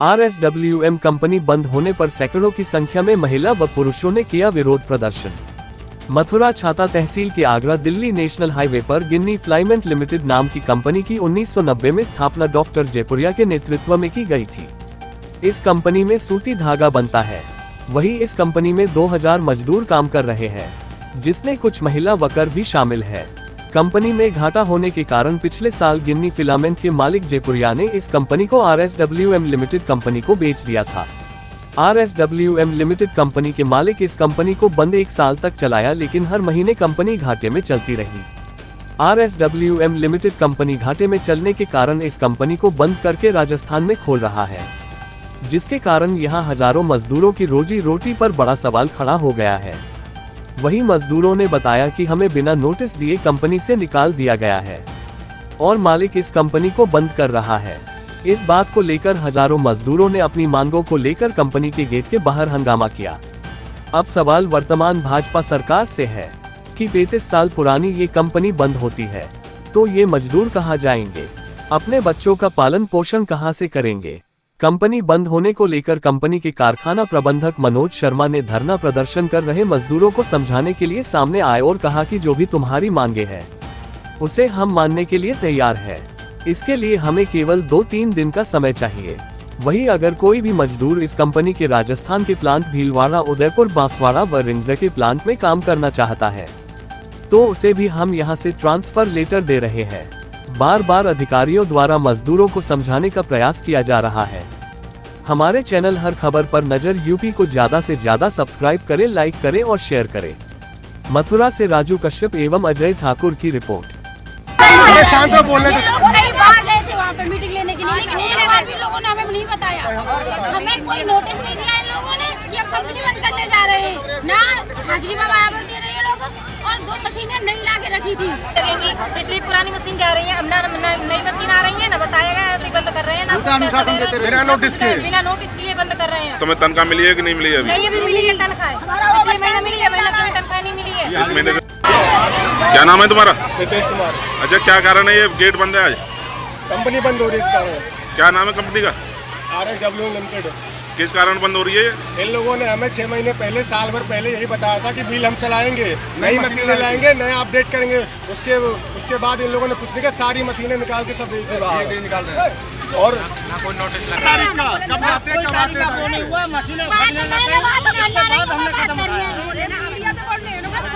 RSWM company बंद होने पर सैकड़ों की संख्या में महिला व पुरुषों ने किया विरोध प्रदर्शन। मथुरा छाता तहसील के आगरा दिल्ली नेशनल हाईवे पर गिन्नी फ्लाइमेंट लिमिटेड नाम की कंपनी की 1990 में स्थापना डॉक्टर जयपुरिया के नेतृत्व में की गई थी। इस कंपनी में सूती धागा बनता है। वही इस कंपनी में 2000 मजदूर काम कर रहे हैं, जिसमें कुछ महिला वर्कर भी शामिल है। कंपनी में घाटा होने के कारण पिछले साल गिन्नी फिलामेंट के मालिक जयपुरिया ने इस कंपनी को RSWM लिमिटेड कंपनी को बेच दिया था। RSWM लिमिटेड कंपनी के मालिक इस कंपनी को बंद 1 साल तक चलाया, लेकिन हर महीने कंपनी घाटे में चलती रही। RSWM लिमिटेड कंपनी घाटे में चलने के कारण इस कंपनी को बंद करके राजस्थान में खोल रहा है, जिसके कारण यहां हजारों मजदूरों की रोजी रोटी पर बड़ा सवाल खड़ा हो गया है। वही मजदूरों ने बताया कि हमें बिना नोटिस दिए कंपनी से निकाल दिया गया है और मालिक इस कंपनी को बंद कर रहा है। इस बात को लेकर हजारों मजदूरों ने अपनी मांगों को लेकर कंपनी के गेट के बाहर हंगामा किया। अब सवाल वर्तमान भाजपा सरकार से है कि 35 साल पुरानी ये कंपनी बंद होती है तो ये मजदूर कहाँ जाएंगे, अपने बच्चों का पालन पोषण कहाँ से करेंगे। कंपनी बंद होने को लेकर कंपनी के कारखाना प्रबंधक मनोज शर्मा ने धरना प्रदर्शन कर रहे मजदूरों को समझाने के लिए सामने आए और कहा कि जो भी तुम्हारी मांगे हैं उसे हम मानने के लिए तैयार है। इसके लिए हमें केवल 2-3 दिन का समय चाहिए। वही अगर कोई भी मजदूर इस कंपनी के राजस्थान के प्लांट भीलवाड़ा, उदयपुर, बांसवाड़ा व रिंगजा के प्लांट में काम करना चाहता है तो उसे भी हम यहाँ से ट्रांसफर लेटर दे रहे हैं। बार बार अधिकारियों द्वारा मजदूरों को समझाने का प्रयास किया जा रहा है। हमारे चैनल हर खबर पर नजर यूपी को ज्यादा से ज्यादा सब्सक्राइब करें, लाइक करें और शेयर करें। मथुरा से राजू कश्यप एवं अजय ठाकुर की रिपोर्ट। वहाँ पे मीटिंग लेने के लिए, लेकिन एक बार भी लोगों ने हमें नहीं बताया, हमें कोई नोटिस नहीं दिया। इन लोगों ने ये कंपनी बंद करने जा रहे हैं, ना हाजिरी में बराबर दे रहे हैं लोग, और 2 मशीनें नई ला के रखी थी। पिछली पुरानी मशीन जा रही है, अब नई मशीन आ रही है, ना बताया गया ऐसे बंद कर रहे हैं, बिना नोटिस किए बंद कर रहे हैं। तुम्हें तनख्वाह मिली है कि नहीं मिली है? नहीं, अभी मिली है तनख्वाह, पिछले महीने मिली है, महीना कोई तनख्वाह नहीं मिली है। इस महीने से क्या नाम है तुम्हारा? रितेश कुमार। अच्छा, क्या कारण है ये गेट बंद है आज? कंपनी बंद हो रही है, इस कारण। क्या नाम है कंपनी का? RSWM limited. किस कारण बंद हो रही है? इन लोगों ने हमें 6 महीने पहले, साल भर पहले यही बताया था कि बिल हम चलाएंगे, नई मशीनें लाएंगे, नया अपडेट करेंगे। उसके बाद इन लोगों ने कुछ नहीं किया, सारी मशीनें निकाल के सब निकाल रहे हैं। और ना कोई नोटिस लगा कब आते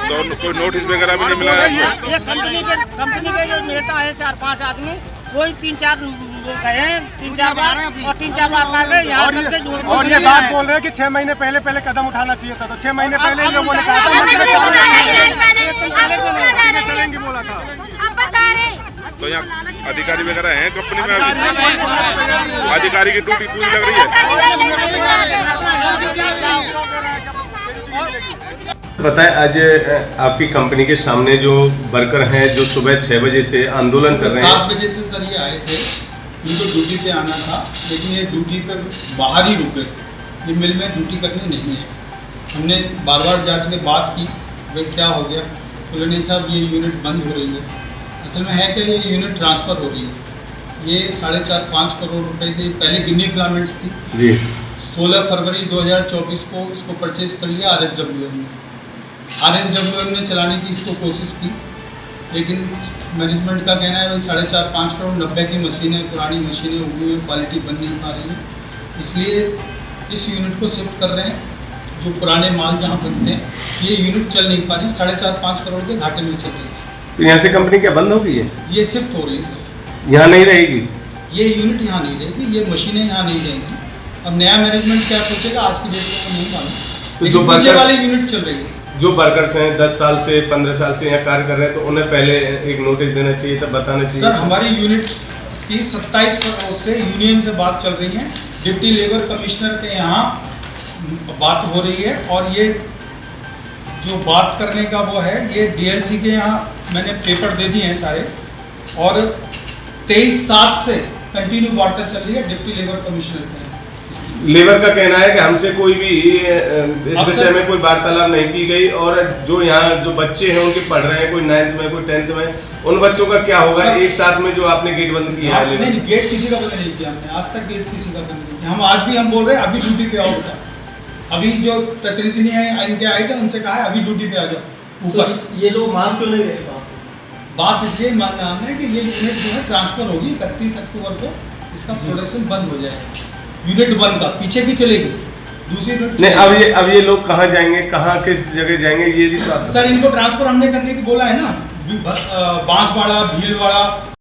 तो कोई नोटिस वगैरह भी नहीं मिला है? ये कंपनी के जो नेता है 4-5 आदमी, कोई 3-4 गए, 3-4 बार और 3-4 बार ला गए। और ये बात बोल रहे हैं कि 6 महीने पहले कदम उठाना चाहिए था, तो 6 महीने पहले इन लोगों ने कहा चलेंगे बोला था। तो यहाँ अधिकारी वगैरह हैं कंपनी में? अभी अधिकारी की ड्यूटी पूरी लग रही है। बताएं, आज आपकी कंपनी के सामने जो वर्कर हैं जो सुबह 6 बजे से आंदोलन कर रहे हैं। 7 बजे से सर ये आए थे, उनको ड्यूटी पे आना था, लेकिन ये ड्यूटी पर बाहर ही रुके, ये मिल में ड्यूटी करनी नहीं है। हमने बार बार जाके बात की, भाई क्या हो गया, तो नहीं साहब ये यूनिट बंद हो रही है। असल में है कि ये यूनिट ट्रांसफ़र हो रही है। ये 4.5-5 करोड़ रुपए की पहले गिन्नी फिलामेंट्स थी जी। 16 फरवरी 2024 को इसको परचेज कर लिया RSWM ने। RSWM ने चलाने की इसको कोशिश की, लेकिन मैनेजमेंट का कहना है भाई 4.5-5 करोड़ 90 की मशीनें, पुरानी मशीनें हुई हुई, क्वालिटी बन नहीं पा रही है, इसलिए इस यूनिट को शिफ्ट कर रहे हैं। जो पुराने माल जहाँ बनते हैं ये यूनिट चल नहीं पा रही, 4.5-5 करोड़ के घाटे में चल रही है। तो यहाँ से कंपनी क्या बंद हो गई है? ये शिफ्ट हो रही है, यहाँ नहीं रहेगी, ये यूनिट यहाँ नहीं रहेगी, ये मशीनें यहाँ नहीं रहेंगी। अब नया मैनेजमेंट क्या सोचेगा आज की डेट में नहीं मालूम। तो जो बचे वाली यूनिट चल रही है, जो वर्कर्स हैं 10 साल से 15 साल से यहाँ कार्य कर रहे हैं, तो उन्हें पहले एक नोटिस देना चाहिए, तब बताना चाहिए। सर हमारी यूनिट की 27 फरवरी से यूनियन से बात चल रही है, डिप्टी लेबर कमिश्नर के यहाँ बात हो रही है, और ये जो बात करने का वो है, ये DLC के यहाँ मैंने पेपर दे दिए हैं सारे, और 23/7 से कंटिन्यू वार्ता चल रही है डिप्टी लेबर कमिश्नर के। लेबर का कहना है कि हमसे कोई भी इस विषय में कोई वार्तालाप नहीं की गई, और जो यहाँ जो बच्चे हैं उनके पढ़ रहे हैं, कोई 9th में, कोई 10th में, उन बच्चों का क्या होगा एक साथ में जो आपने गेट बंद किया है? नहीं, गेट किसी का बंद नहीं किया हमने, आज तक गेट किसी का बंद नहीं किया। हम आज भी हम बोल रहे हैं अभी ड्यूटी पे आओ बेटा। अभी जो प्रतिनिधि है इनके आए थे उनसे कहा है अभी ड्यूटी पे आ जाओ ऊपर। ये लोग मान क्यों नहीं रहे? बात इसलिए मानना है कि ये यूनिट जो है ट्रांसफर होगी 31 अक्टूबर को, इसका प्रोडक्शन बंद हो जाएगा। यूनिट 1 का पीछे की चलेगी, दूसरी यूनिट नहीं। अब ये लोग कहाँ जाएंगे, कहाँ किस जगह जाएंगे, ये भी तो सर इनको ट्रांसफर हमने करने की बोला है ना, बांसवाड़ा, भीलवाड़ा